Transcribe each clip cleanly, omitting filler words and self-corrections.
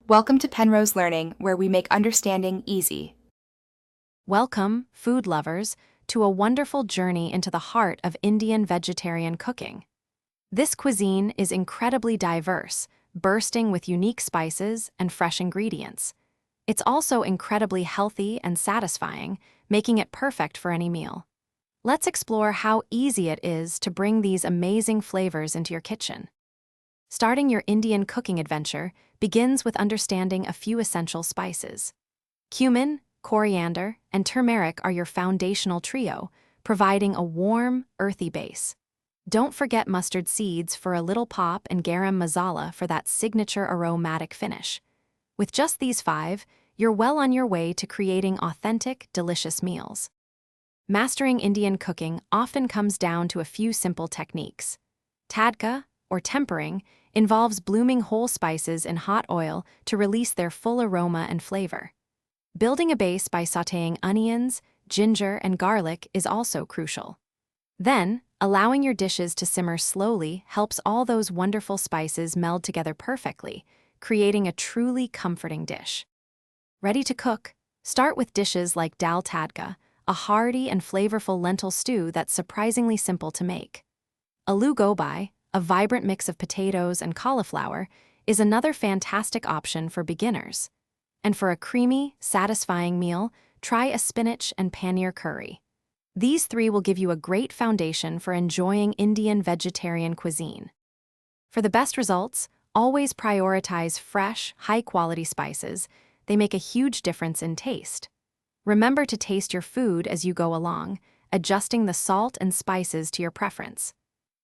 Welcome to Penrose Learning, where we make understanding easy. Welcome, food lovers, to a wonderful journey into the heart of Indian vegetarian cooking. This cuisine is incredibly diverse, bursting with unique spices and fresh ingredients. It's also incredibly healthy and satisfying, making it perfect for any meal. Let's explore how easy it is to bring these amazing flavors into your kitchen. Starting your Indian cooking adventure begins with understanding a few essential spices. Cumin, coriander, and turmeric are your foundational trio, providing a warm, earthy base. Don't forget mustard seeds for a little pop and garam masala for that signature aromatic finish. With just these five, you're well on your way to creating authentic, delicious meals. Mastering Indian cooking often comes down to a few simple techniques. Tadka, or tempering, involves blooming whole spices in hot oil to release their full aroma and flavor. Building a base by sautéing onions, ginger, and garlic is also crucial. Then, allowing your dishes to simmer slowly helps all those wonderful spices meld together perfectly, creating a truly comforting dish. Ready to cook? Start with dishes like dal tadka, a hearty and flavorful lentil stew that's surprisingly simple to make. Aloo gobi, a vibrant mix of potatoes and cauliflower, is another fantastic option for beginners. And for a creamy, satisfying meal, try a spinach and paneer curry. These three will give you a great foundation for enjoying Indian vegetarian cuisine. For the best results, always prioritize fresh, high-quality spices. They make a huge difference in taste. Remember to taste your food as you go along, adjusting the salt and spices to your preference.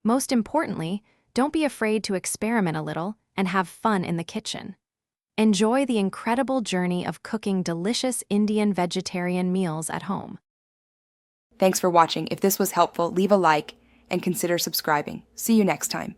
Most importantly, don't be afraid to experiment a little and have fun in the kitchen. Enjoy the incredible journey of cooking delicious Indian vegetarian meals at home. Thanks for watching. If this was helpful, leave a like and consider subscribing. See you next time.